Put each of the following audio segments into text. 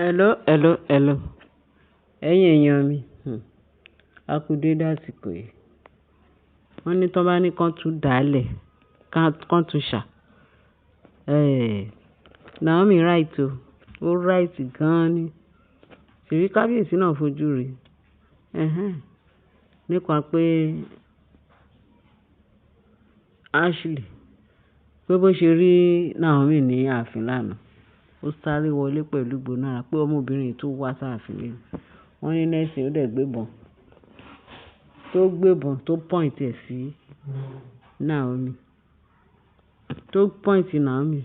Hello, hello, hello. Ẹ̀yin èèyàn mi, a kú dédé àsìkò yìí. Wọ́n ní tán bá ní kán tún dàálẹ̀, kán tún ṣà. Naomi right o, ó right gan-an ni. Ṣèbí kábíyèsí náà fojú rí. Nípa pé Ashley, pé bó ṣe rí Naomi ní ààfin lánàá, ó sáré wọlé pẹ̀lú ìgbónára pé ọmọbìnrin tó wá sáàfin lé. Wọ́n ní nẹ́ẹ̀sì ó dẹ̀ gbébọn. Tó point ẹ̀ sí Naomi. Tó point Naomi.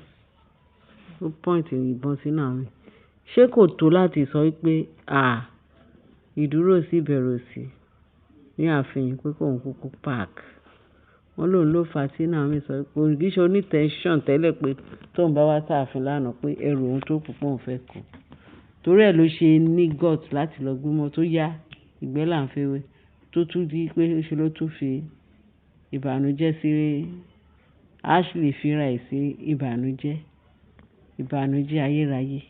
Ó point ìbọn sí Naomi. Ṣé kò tó láti sọ wípé ìdúró sí ìbẹ̀rù sí ní ààfin pé kóun kúkú park? Wọ́n lòun ló fà á tí Naomi sọ pé kì í ṣe onítẹ̀ńṣọ̀n tẹ́lẹ̀ pé tóun bá wá sáàfin lánàá pé ẹrù òun tó kù pé òun fẹ́ kó. Torí ẹ̀ ló ṣe ní gut láti lọ gbémọ tó yá ìgbẹ́ là ń fẹ́wé tó tún di pé ṣe ló tún fi ìbànújẹ́ sí Ashley fira ẹ̀ sí ìbànújẹ́ ayérayé.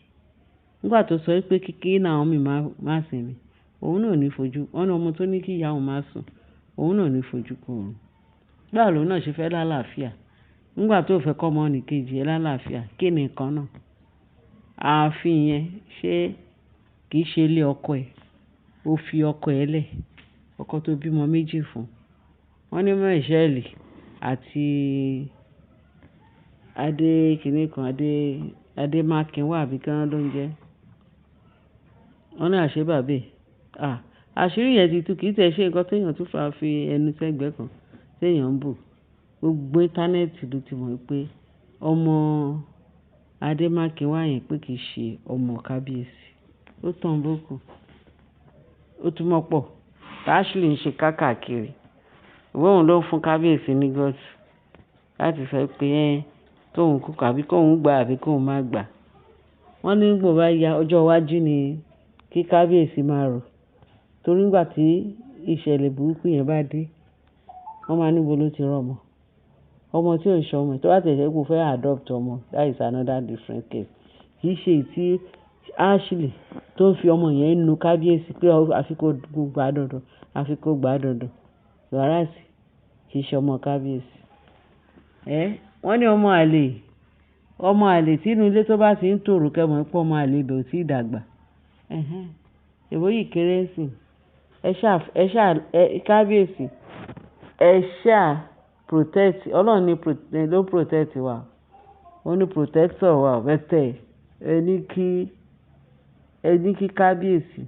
Nígbà tó sọ pé kí Naomi má sinmi, òun náà ní fojú. Wọ́n ní ọmọ tó ní kí ìyá òun má sùn, òun náà ní fojú kó òun. Báwo lòun náà ṣe fẹ́ lálàáfíà? Nígbà tó fẹ́ kọ́ ọmọ nìkejì ẹ̀ lálàáfíà, kí ni nǹkan náà? Ààfin yẹn ṣé kì í ṣe ilé ọkọ ẹ̀? Ó fi ọkọ ẹ̀ lẹ̀, ọkọ tó bímọ méjì fún. Wọ́n ní Michelle àti Adémákinwá àbí kí wọ́n ló ń jẹ́. Wọ́n ní àṣé bàbá ẹ̀. Àṣírí yẹn ti tú, kì í tẹ̀ ṣe nǹkan téèyàn tún fà fi ẹnu sẹ́gbẹ̀ẹ́ kan téèyàn ń bò. Gbogbo íńtánẹ́ẹ̀tì ló ti mọ̀ pé ọmọ Adémákinwá yẹn pé kì í ṣe ọmọ kábíyèsí. Ó tàn bókù. Ó túmọ̀ pọ̀. Ashley ń ṣe káàkiri. Ìwọ òun ló ń fún kábíyèsí ní gut láti sọ pé tóun kú àbí kóun gbà àbí kóun má gbà. Wọ́n ní gbò bá ya ọjọ́ iwájú ni kí kábíyèsí máa rò. Torí nígbà tí ìṣẹ̀lẹ̀ burúkú yẹn bá dé, wọ́n máa níbo ló ti rọ́mọ. Ọmọ tí ò ń ṣọmọ ẹ̀ tó bá tẹ̀lé pé ó fẹ́ adopt ọmọ, that is another different case. Kì í ṣe tí Ashley tó ń fi ọmọ yẹn nu kábíyèsí pé àfi kó gbà dandan. Whereas kì í ṣe ọmọ kábíyèsí. Wọ́n ní ọmọ àlè tí inú ilé tó bá ti ń tòrò kẹ́mọ̀ pé ọmọ àlè ibẹ̀ ò tí ì dàgbà. Èwo yìí kéré sí. Kábíyèsí ẹ ṣáà protect, Ọlọ́run ló protect wa. Ó ní protector wa bẹ́tẹ̀. Ẹ ní kí kábíyèsí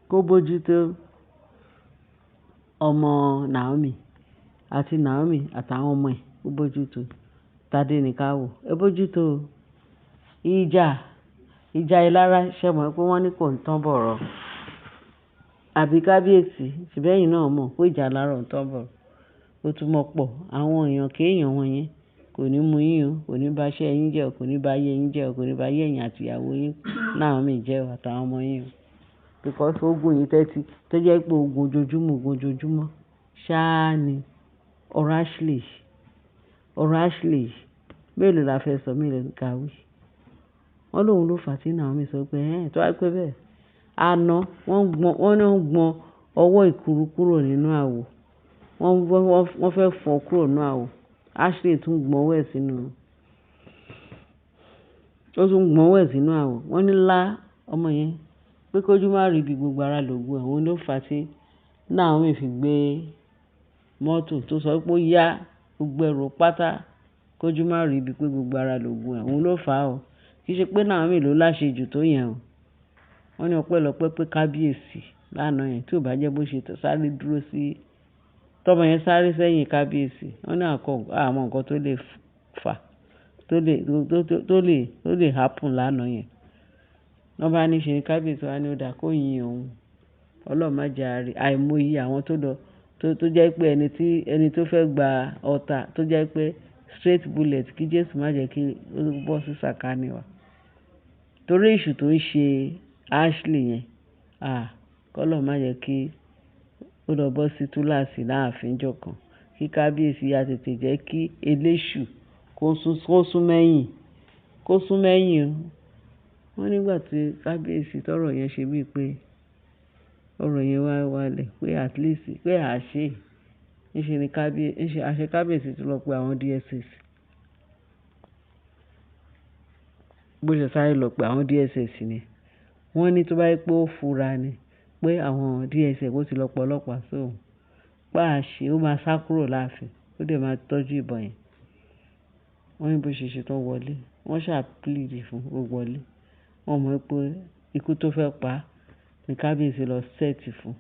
kó bójútó ọmọ Naomi àtàwọn ọmọ ẹ̀ kó bójútó. Tádé ní ká wò. Ẹ bójútó ìjà ìlara ṣe mọ̀ pé wọ́n ní kò ń tán bọ̀rọ̀. Àbí kábíyèsí ṣùgbẹ́yìn náà mọ̀ pé ìjà lára ò ń tán bọ̀rọ̀. Ó túmọ̀ pọ̀ àwọn èèyàn kéèyàn wọn yẹn kò ní mú yín o, kò ní bá iṣẹ́ yín jẹ́ o, kò ní bá ayé yín jẹ́ o, kò ní bá ayé ẹ̀yin àti ìyàwó yín Naomi jẹ́ o àtàwọn ọmọ yín o. Because ogun yìí tó jẹ́ pé ogun ojoojúmọ́ ṣáá ni ọ̀rọ̀ Ashley mélòó la fẹ́ sọ mélòó ní ká wí. Wọ́n lòun ló fà á tí Naomi sọ pé tó wá pé bẹ́ẹ̀. Àná wọ́n gbọn ọwọ́ ìkuru kúrò nínú àwo. Wọ́n fẹ́ fọ́ kúrò nínú àwo. Ashley tún gbọn ọwọ́ ẹ̀ sínú àwo. Wọ́n ní lá ọmọ yẹn pé kójú má rí ibi gbogbo ara lògùn ẹ̀. Òun ló fà á tí Naomi fi gbé mọ́tò tó sọ pé ó yá gbogbo ẹrù pátá kójú má rí ibi pé gbogbo ara lògùn ẹ̀. Òun ló fà á o. Kì í ṣe pé Naomi ló láṣejù tó yẹn o. Wọ́n ní ọpẹ́lọpẹ́ pé kábíyèsí lánàá yẹn tí ò bá jẹ́ bó ṣe sáré dúró sí tọ́mọ yẹn sáré sẹ́yìn kábíyèsí. Wọ́n ní àmọ́ nǹkan tó lè fà tó lè happen lánàá yẹn. Wọ́n bá ní ṣe ni kábíyèsí wa ní ó dà kó yin òun. Ọlọ́run má jẹ́ a rí àìmọye àwọn tó jẹ́ pé ẹni tó fẹ́ gba ọta tó jẹ́ pé straight bullet kí Jésù má jẹ́ kí ó bọ́ sí sàkání wa. Torí èṣù tó ń ṣe Ashley yẹn kọ́lọ́run má jẹ́ kí ó lọ bọ́ sí túláàsì láàfin jọ̀kan. Kí kábíyèsí ya tètè jẹ́ kí eléṣù kó sún mẹ́yìn wọ́n nígbà tí kábíyèsí tọ́rọ̀ yẹn ṣe bíi pé ọ̀rọ̀ yẹn wá wálẹ̀ pé at least pé ńṣe ni àṣẹ kábíyèsí ti lọ pe àwọn DSS. Bó ṣe sáré lọ pe àwọn DSS ni wọ́n ní tó bá yẹ pé ó fura ni pé àwọn DSS ó ti lọ pọ̀ ọlọ́pàá sóhun pa àṣẹ ó máa sá kúrò láàfin ó dẹ̀ máa tọ́jú ìbọn yẹn. Wọ́n ní bó ṣe ṣetán wọlé wọ́n ṣáà plead fún ó wọlé wọ́n mọ̀ pé ikú tó fẹ́ pa á ní kábíyèsí lọ sẹ́ẹ̀tì fún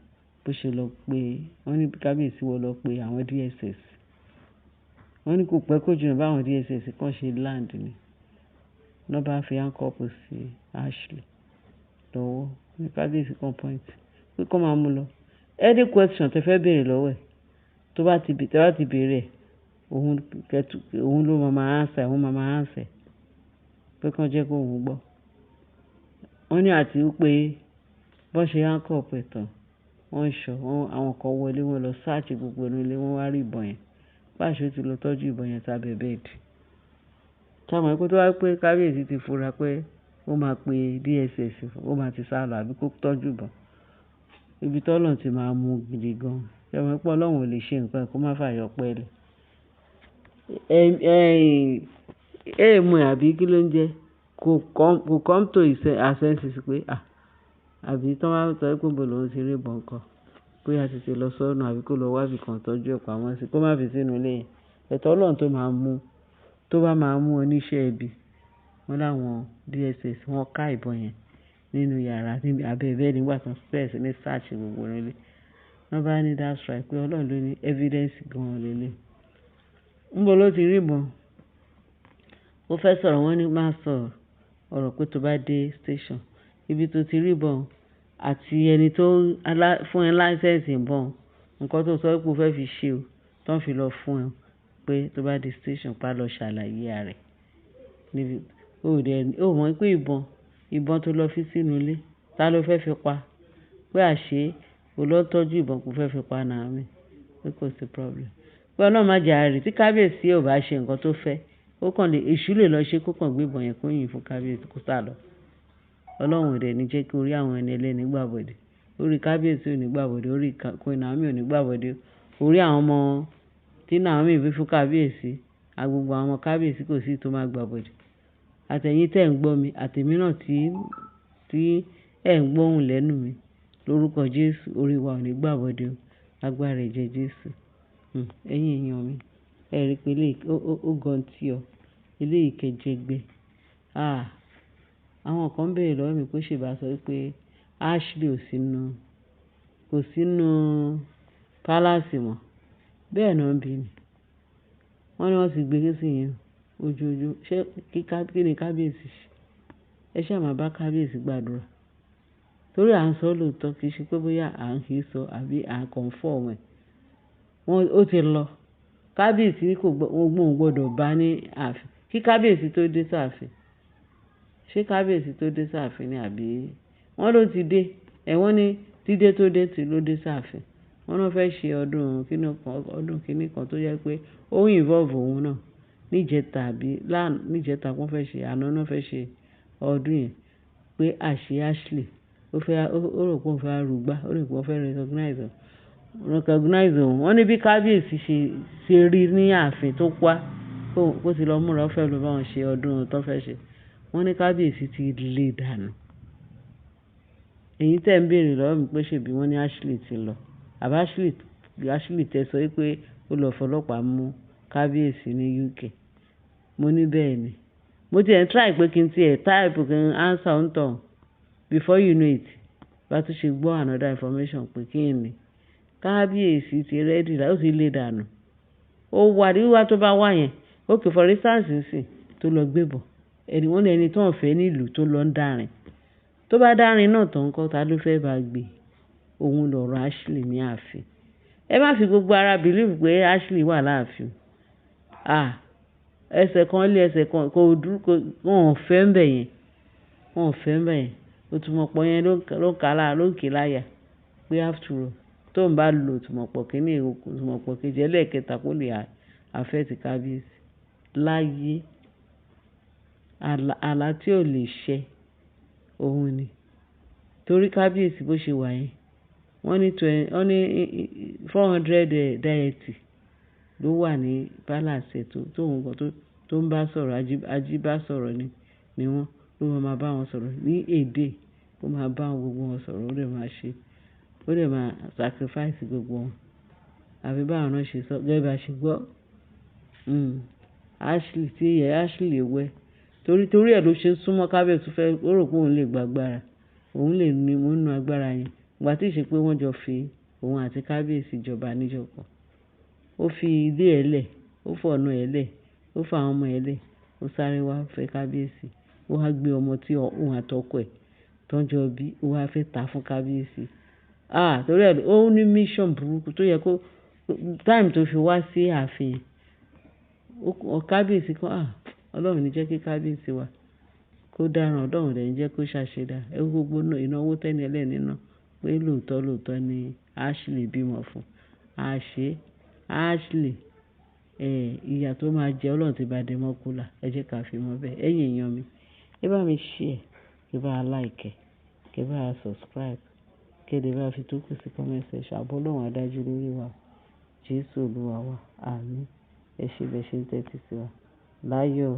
bó ṣe lọ pé wọ́n ní kábíyèsí wọ́n lọ pé àwọn DSS. Wọ́n ní kò pẹ́ kó jìnnà báwọn DSS kan ṣe land ni lọ́ bá fi handcuff sí Ashley lọ́wọ́ ní kábíyèsí kan point pé kó máa mú lọ. Any question tẹ́ fẹ́ béèrè lọ́wọ́ ẹ̀ tó bá ti béèrè òun ló máa answer òun máa answer pé kán jẹ́ kó òun gbọ́. Wọ́n ní àti wípé bọ́n ṣe handcuff ẹ̀ tán wọ́n ṣọ́ àwọn kan wọlé wọn lọ search gbogbo inú ilé wọn wá rí ìbọn yẹn báṣọ ti lọ tọ́jú ìbọn yẹn sábẹ́ bẹ́ẹ̀dì. Táwọn ẹ̀kọ́ tó wá pé kábíyèsí ti fura pé ó máa pe DSS ó máa ti sá lọ àbí kó tọ́jú ìbọn ibi tọ́lọ́run ti máa mú gidi gan. Táwọn ẹ̀pọ̀ Ọlọ́run ò lè ṣe nǹkan kó má fàyọ pẹ́ẹ́lẹ̀. Èèmù àbí kí ló ń jẹ́ kò come to his senses pé àbí tán wá sọ pé bó lòun ti rí ìbọn kan pé a ti ṣe lọ sọ́nà àbí kó lọ wábì kan tọ́jú ẹ̀ pamọ́ sí kó má fi sínú ilé yẹn. Ẹ̀tọ́ Ọlọ́run tó bá máa mú oníṣẹ́ ibi wọ́n láwọn DSS wọ́n ká ìbọn yẹn nínú yàrá níbi abẹ́ nígbà tán stress ní search gbogbo nílé. Wọ́n bá ní that's right pé Ọlọ́run ló ní evidence gan-an lélẹ̀. Ńbo ló ti rí ìbọn? Ó fẹ́ sọ̀rọ̀ wọ́n ní má sọ̀rọ̀ ọ̀rọ̀ pé tó bá dé station ibi tó ti rí ìbọn àti ẹni tó fún ẹ láńsẹ̀nsì ìbọn nǹkan tó sọ pé ó fẹ́ fi ṣe o tán fi lọ fún ẹ pé tó bá dé station pa lọ ṣàlàyé rẹ̀ níbi ó mọ̀ pé ìbọn tó lọ fi sínú ilé ta ló fẹ́ fi pa pé àṣé ó lọ tọ́jú ìbọn kò fẹ́ fi pa Naomi pé kò sí problem pé Ọlọ́run má jẹ́ àárẹ̀ tí kábíyèsí ò bá ṣe nǹkan tó fẹ́ ó kàn lè èṣù lè lọ ṣe kó kàn gbé ìbọn yẹn kó yìn fún kábíyèsí kó sá lọ. Ọlọ́run ò dẹ̀ ní jẹ́ kí orí àwọn ẹni ẹlẹ́ni gbàbọ̀dé orí kábíyèsí ò ní gbàbọ̀dé orí Queen Naomi ò ní gbàbọ̀dé orí àwọn ọmọ tí Naomi bí fún kábíyèsí agbègbè àwọn ọmọ kábíyèsí kò sí tó máa gbàbọ̀dé. Àtẹ̀yìn tẹ̀ ń gbọ́ mi àtẹ̀mí náà tí ẹ̀ ń gbóhùn lẹ́nu mi lórúkọ Jésù orí wa ò ní gbàbọ̀dé o agbára ẹ̀jẹ̀ Jésù. Ẹ̀yin èèyàn mi ẹ rí pé ó gan tí ọ eléyìí kẹjẹgbẹ. Àwọn kan béèrè lọ́wọ́ mi pé ṣèbá sọ pé Ashley kò sínú palace mọ́ bẹ́ẹ̀ náà bí mi wọ́n ní wọ́n ti gbé sí yẹn ojoojúmọ́ ṣé kí ni kábíyèsí ṣe ẹ ṣáà máa bá kábíyèsí gbàdúrà torí à ń sọ lóòótọ́ kì í ṣe pé bóyá à ń kì í sọ àbí à ń confirm ẹ̀ ó ti lọ kábíyèsí ní kò gbọ́dọ̀ bá ní ààfin kí kábíyèsí tó dé sáàfin ṣé kábíyèsí tó dé sáàfin ni àbí wọ́n ló ti dé wọ́n ní dídé tó dé tí ló dé sáàfin wọ́n náà fẹ́ ṣe ọdún kínní kan tó jẹ́ pé ó involve òun náà níjẹta wọ́n fẹ́ ṣe àná náà fẹ́ ṣe ọdún yẹn pé àṣé Ashley ó rò pé òun fẹ́ arúgbá ó rò pé òun fẹ́ recognize òun wọ́n ní bí kábíyèsí ṣe rí ní ààfin tó pa kó ti lọ múra ó fẹ́ lọ bá wọn ṣe ọdún tó fẹ́ ṣe wọ́n ní kábíyèsí ti lè dànù. Èyí tẹ̀ ń béèrè lọ́wọ́ mi pé ṣèbí wọ́n ní Ashley ti lọ àbá Ashley tẹ sọ pé ó lọ fọlọ́pàá mú kábíyèsí ní UK mo ní bẹ́ẹ̀ ni mo ti ẹ̀ ń try pé kí n tiẹ̀ type kí n answer ń tàn before you know it bá tún ṣe gbọ́ another information pé kí ni kábíyèsí ti rẹ́dì ó ti lè dànù ó wà níwá tó bá wà yẹn okay for instance nsìn tó lọ gbébọn wọ́n ní ẹni tó ń fẹ́ nílùú tó lọ ń dárin tó bá dárin náà tó ń kọ́ ta ló fẹ́ bá gbé òun lọ̀rọ̀ Ashley ní ààfin ẹ má fi gbogbo ara believe pé Ashley wà láàfin ẹsẹ̀ kan lé ẹsẹ̀ kan kò dúró wọn ò fẹ́ ń bẹ̀ yẹn òtùmọ̀pọ̀ yẹn ló ń kà láyà pé after all tó ń bá lo òtùmọ̀pọ̀ kínní òtùmọ̀pọ̀ kejì ẹlẹ́ẹ̀kẹta kó lè affect kábíyèsí láyé àlá tí ò lè ṣẹ òun ni. Torí kábíyèsí bó ṣe wà yẹn, wọ́n ní 400 deity ló wà ní palace tó ń bá sọ̀rọ̀, ajíbá sọ̀rọ̀ ni wọ́n ló máa bá wọn sọ̀rọ̀ ní èdè, ó máa bá gbogbo wọn sọ̀rọ̀, ó dẹ̀ máa sacrifice gbogbo wọn. Àbí báwọn náà ṣe sọ, gẹ́gẹ́ bá ṣe gbọ́. Ashley tí Ashley wẹ̀ torí ẹ̀ ló ṣe súnmọ́ kábíyèsí ó rò pé òun lè gba agbára, òun lè ní nínú agbára yẹn. Ìgbà tí ìṣe pé wọ́n jọ fi òun àti kábíyèsí jọba níjọpọ̀. Ó fi ilé ẹ̀ lẹ̀, ó fọ̀nà ẹ̀ lẹ̀, ó fa àwọn ọmọ ẹ̀ lẹ̀, ó sáré wá fẹ́ kábíyèsí. Ó wá gbé ọmọ tí òun àtọkọ ẹ̀ tó ń jọ bí, ó wá fẹ́ tà fún kábíyèsí. Torí ẹ̀ ó ní mission burúkú tó yẹ kó time tó fi wá sí ààfin kábíyèsí kan. Ọlọ́run ní jẹ́ kí kábíyèsí wa kó dáràn, Ọlọ́run dẹ̀ ní jẹ́ kó ṣàṣedà. Ẹ wo gbogbo ìnáwó tẹ́ni ẹlẹ́ni náà pé lóòótọ́ ni Ashley bímọ fún. Ashley ìyà tó máa jẹ Ọlọ́run ti bá dé mọ́kúlà. Ẹ jẹ́ ká fi mọ́ bẹ́ẹ̀. Ẹ̀yin èèyàn mi, ẹ bá mi share, kí ẹ bá like, kí ẹ bá subscribe, kí ẹ bá fi tó kù sí comment section. Àbọ̀ Ọlọ́run á dájú lórí wa. Jésù Olúwa wa. Àmín. Ẹ ṣé bẹ́ẹ̀ ṣe ń tẹ́tí sí wa. Láyọ̀.